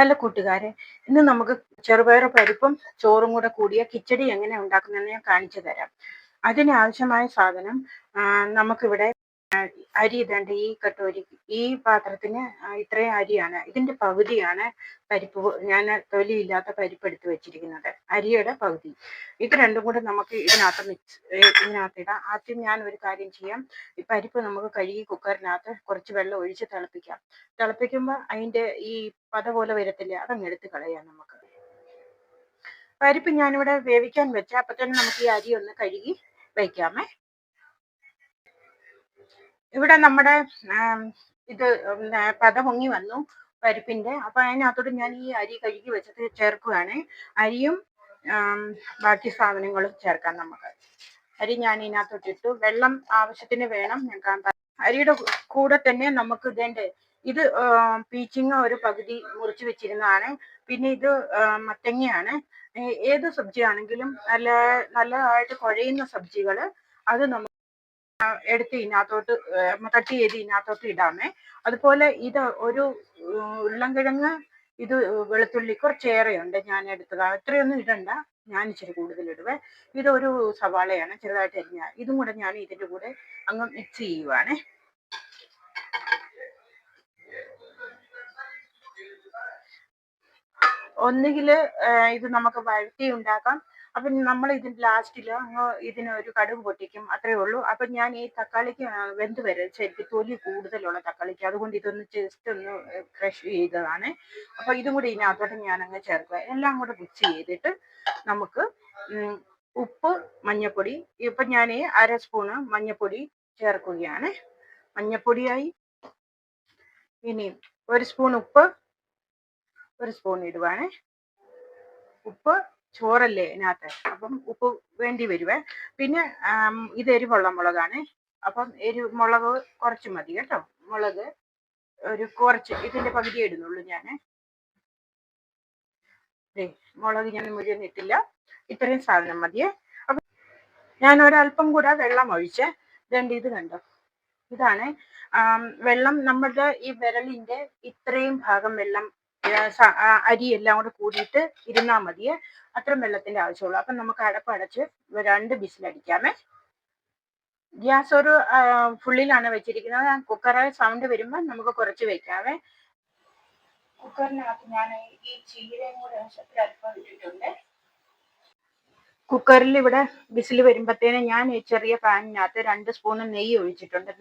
Hello കൂട്ടുകാരെ, ഇന്ന് നമുക്ക് ചെറുപയർ പരിപ്പും ചോറും കൂടെ കൂടിയ കിച്ചടി എങ്ങനെ ഉണ്ടാക്കുന്നതെന്ന് ഞാൻ കാണിച്ചു തരാം. അതിനാവശ്യമായ സാധനം നമുക്കിവിടെ അരി ഇതേണ്ട ഈ കട്ടോരി ഈ പാത്രത്തിന് ഇത്രയും അരിയാണ്. ഇതിന്റെ പകുതിയാണ് പരിപ്പ്. ഞാൻ തൊലിയില്ലാത്ത പരിപ്പ് എടുത്ത് വെച്ചിരിക്കുന്നത്, അരിയുടെ പകുതി. ഇത് രണ്ടും കൂടെ നമുക്ക് ഇതിനകത്ത് ഇടാം. ആദ്യം ഞാൻ ഒരു കാര്യം ചെയ്യാം. ഈ പരിപ്പ് നമുക്ക് കഴുകി കുക്കറിനകത്ത് കുറച്ച് വെള്ളം ഒഴിച്ച് തിളപ്പിക്കാം. തിളപ്പിക്കുമ്പോൾ അതിന്റെ ഈ പത പോലെ വരത്തില്ലേ, അതങ്ങ് എടുത്ത് കളയാം. നമുക്ക് പരിപ്പ് ഞാനിവിടെ വേവിക്കാൻ വെച്ച അപ്പൊ തന്നെ നമുക്ക് ഈ അരി ഒന്ന് കഴുകി വയ്ക്കാമേ. ഇവിടെ നമ്മുടെ ഇത് പത പൊങ്ങി വന്നു പരിപ്പിന്റെ. അപ്പൊ അതിനകത്തോട്ട് ഞാൻ ഈ അരി കഴുകി വെച്ചത് ചേർക്കുകയാണ്. അരിയും ബാക്കി സാധനങ്ങളും ചേർക്കാം. നമുക്ക് അരി ഞാൻ ഇതിനകത്തോട്ട് ഇട്ടു. വെള്ളം ആവശ്യത്തിന് വേണം. ഞാൻ അരിയുടെ കൂടെ തന്നെ നമുക്ക് ഇത് പീച്ചിങ്ങ ഒരു പകുതി മുറിച്ച് വെച്ചിരുന്നതാണ്. പിന്നെ ഇത് മത്തങ്ങയാണ്. ഏത് സബ്ജി ആണെങ്കിലും നല്ലതായിട്ട് കുഴയുന്ന സബ്ജികൾ അത് നമുക്ക് എടുത്ത് ഇതിനകത്തോട്ട് കട്ട് ചെയ്ത് ഇതിനകത്തോട്ട് ഇടാമേ. അതുപോലെ ഇത് ഒരു ഉരുളൻകിഴങ്ങ്, ഇത് വെളുത്തുള്ളി കുറച്ചേറെയുണ്ട് ഞാൻ എടുത്തത്. അത്രയൊന്നും ഇടണ്ട, ഞാൻ ഇച്ചിരി കൂടുതൽ ഇടുവേ. ഇതൊരു സവാളയാണ് ചെറുതായിട്ട് അരിഞ്ഞ. ഇതും കൂടെ ഞാൻ ഇതിൻ്റെ കൂടെ അങ്ങ് മിക്സ് ചെയ്യുവാണേ. ഒന്നുകിൽ ഇത് നമുക്ക് വഴറ്റി ഉണ്ടാക്കാം. അപ്പം നമ്മൾ ഇതിന് ലാസ്റ്റിൽ ഇതിന് ഒരു കടുക് പൊട്ടിക്കും, അത്രേ ഉള്ളൂ. അപ്പം ഞാൻ ഈ തക്കാളിക്ക് വെന്ത് വരെ ശരിക്കും തൊലി കൂടുതലുള്ള തക്കാളിക്ക്, അതുകൊണ്ട് ഇതൊന്ന് ജസ്റ്റ് ഒന്ന് ക്രഷ് ചെയ്തതാണ്. അപ്പം ഇതും കൂടി ഇതിനകത്തോട്ട് ഞാൻ അങ്ങ് ചേർക്കുക. എല്ലാം കൂടെ മിക്സ് ചെയ്തിട്ട് നമുക്ക് ഉപ്പ്, മഞ്ഞപ്പൊടി, ഇപ്പം ഞാൻ 1/2 സ്പൂണ് മഞ്ഞപ്പൊടി ചേർക്കുകയാണ്. മഞ്ഞപ്പൊടിയായി. ഇനി 1 സ്പൂൺ ഉപ്പ്, 1 സ്പൂൺ ഇടുവാണ്. ഉപ്പ് ചോറല്ലേ ഇതിനകത്ത്, അപ്പം ഉപ്പ് വേണ്ടി വരുവേ. പിന്നെ ഇത് എരിവുള്ള മുളകാണ്. അപ്പം മുളക് കുറച്ച് മതി കേട്ടോ. മുളക് ഒരു കുറച്ച്, ഇതിന്റെ പകുതി ഇടുന്നുള്ളൂ ഞാൻ. മുളക് ഞാൻ മുഴുവൻ ഇട്ടില്ല, ഇത്രയും സാധനം മതിയേ. അപ്പം ഞാൻ ഒരല്പം കൂടെ വെള്ളം ഒഴിച്ച് ഇത് കണ്ടോ, ഇതാണ് വെള്ളം. നമ്മളുടെ ഈ വിരലിന്റെ ഇത്രയും ഭാഗം വെള്ളം അരി എല്ലാം കൂടെ കൂടിയിട്ട് ഇരുന്നാൽ മതിയെ. അത്രയും വെള്ളത്തിന്റെ ആവശ്യമുള്ളൂ. അപ്പം നമുക്ക് അടപ്പടച്ച് 2 വിസിലടിക്കാമേ. ഗ്യാസ് ഒരു ഫുള്ളിലാണ് വെച്ചിരിക്കുന്നത്. കുക്കറിൽ സൗണ്ട് വരുമ്പോൾ നമുക്ക് കുറച്ച് വെക്കാവേ. കുക്കറിനകത്ത് ഞാൻ ഈ ചീരയും കൂടെ അല്പം ഇട്ടിട്ടുണ്ട്. കുക്കറിൽ ഇവിടെ വിസിൽ വരുമ്പോഴത്തേന് ഞാൻ ചെറിയ പാനിനകത്ത് 2 സ്പൂൺ നെയ്യ് ഒഴിച്ചിട്ടുണ്ട്.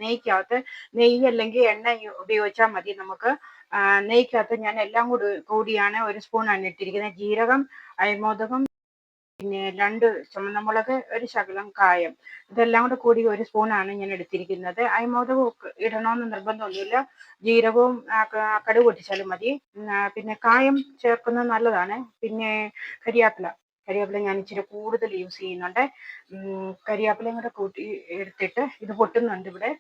നെയ്യ് അല്ലെങ്കിൽ എണ്ണ ഉപയോഗിച്ചാൽ മതി. നമുക്ക് നെയ്ക്കകത്ത് ഞാൻ എല്ലാം കൂടിയാണ് 1 സ്പൂണാണ് ഇട്ടിരിക്കുന്നത്. ജീരകം, അയമോദകം, പിന്നെ 2 ചുമന്ന മുളക്, ഒരു ശകലം കായം, ഇതെല്ലാം കൂടി 1 സ്പൂണാണ് ഞാൻ എടുത്തിരിക്കുന്നത്. അയമോദകം ഇടണമെന്ന് നിർബന്ധമൊന്നുമില്ല. ജീരകവും കടുക് പൊട്ടിച്ചാലും മതി. പിന്നെ കായം ചേർക്കുന്നത് നല്ലതാണ്. പിന്നെ കരിയാപ്പില ഞാൻ ഇച്ചിരി കൂടുതൽ യൂസ് ചെയ്യുന്നുണ്ട്. കരിയാപ്പിലയും കൂടെ കൂട്ടി എടുത്തിട്ട്, ഇത് പൊട്ടുന്നുണ്ട് ഇവിടെ,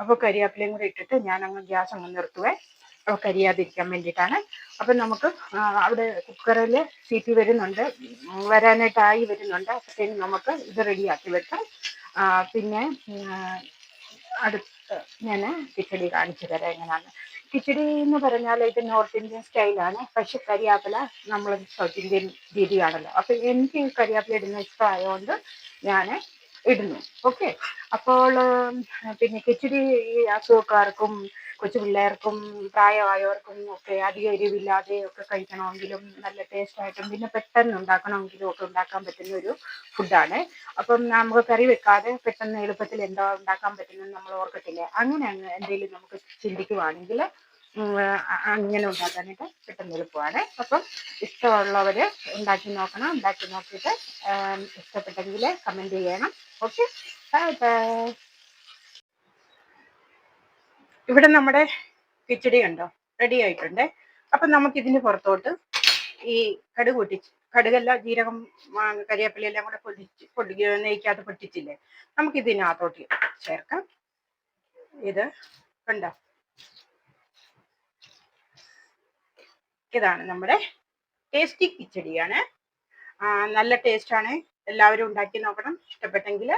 അപ്പോൾ കരിയാപ്പിലയും കൂടെ ഇട്ടിട്ട് ഞാൻ അങ്ങ് ഗ്യാസ് അങ്ങ് നിർത്തുവേ, കരിയാതിരിക്കാൻ വേണ്ടിയിട്ടാണ്. അപ്പം നമുക്ക് അവിടെ കുക്കറിൽ സീറ്റി വരാനായിട്ടായി വരുന്നുണ്ട്. അപ്പോഴത്തേനും നമുക്ക് ഇത് റെഡിയാക്കി വെക്കാം. പിന്നെ അടുത്ത് ഞാൻ കിച്ചടി കാണിച്ചു തരാം എങ്ങനെയാണ്. കിച്ചടി എന്ന് പറഞ്ഞാൽ ഇത് നോർത്ത് ഇന്ത്യൻ സ്റ്റൈലാണ്. പക്ഷെ കരിയാപ്പില നമ്മൾ സൗത്ത് ഇന്ത്യൻ രീതിയാണല്ലോ. അപ്പം എനിക്ക് കരിയാപ്പില ഇടുന്ന ഇഷ്ടമായതുകൊണ്ട് ഞാൻ ഇടുന്നു. ഓക്കെ. അപ്പോൾ പിന്നെ കിച്ചടി ഈ അസുഖക്കാർക്കും കൊച്ചു പിള്ളേർക്കും പ്രായമായവർക്കും ഒക്കെ അധികം എരിവില്ലാതെ ഒക്കെ കഴിക്കണമെങ്കിലും നല്ല ടേസ്റ്റായിട്ടും പിന്നെ പെട്ടെന്ന് ഉണ്ടാക്കണമെങ്കിലും ഒക്കെ ഉണ്ടാക്കാൻ പറ്റുന്ന ഒരു ഫുഡാണ്. അപ്പം നമുക്ക് കറി വെക്കാതെ പെട്ടെന്ന് എളുപ്പത്തിൽ എന്താ ഉണ്ടാക്കാൻ പറ്റുന്നത് നമ്മൾ ഓർക്കത്തില്ലേ, അങ്ങനെ എന്തെങ്കിലും നമുക്ക് ചിന്തിക്കുവാണെങ്കിൽ അങ്ങനെ ഉണ്ടാക്കാനായിട്ട് പെട്ടെന്ന് എളുപ്പമാണ്. അപ്പം ഇഷ്ടമുള്ളവർ ഉണ്ടാക്കി നോക്കണം. ഉണ്ടാക്കി നോക്കിയിട്ട് ഇഷ്ടപ്പെട്ടെങ്കിൽ കമൻറ്റ് ചെയ്യണം. Okay, bye bye. ഇവിടെ നമ്മുടെ കിച്ചടി ഉണ്ടോ, റെഡി ആയിട്ടുണ്ട്. അപ്പം നമുക്കിതിന് പുറത്തോട്ട് ഈ കടുകല്ല, ജീരകം, കരിവേപ്പില എല്ലാം കൂടെ നെയ്ക്കകത്ത് പൊട്ടിച്ചില്ലേ, നമുക്കിതിനകത്തോട്ട് ചേർക്കാം. ഇത് കണ്ടോ, ഇതാണ് നമ്മുടെ ടേസ്റ്റി കിച്ചടിയാണ്. നല്ല ടേസ്റ്റാണ്. എല്ലാവരും ഉണ്ടാക്കി നോക്കണം. ഇഷ്ടപ്പെട്ടെങ്കിൽ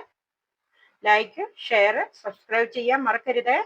ലൈക്ക്, ഷെയർ, സബ്സ്ക്രൈബ് ചെയ്യാൻ മറക്കരുത്.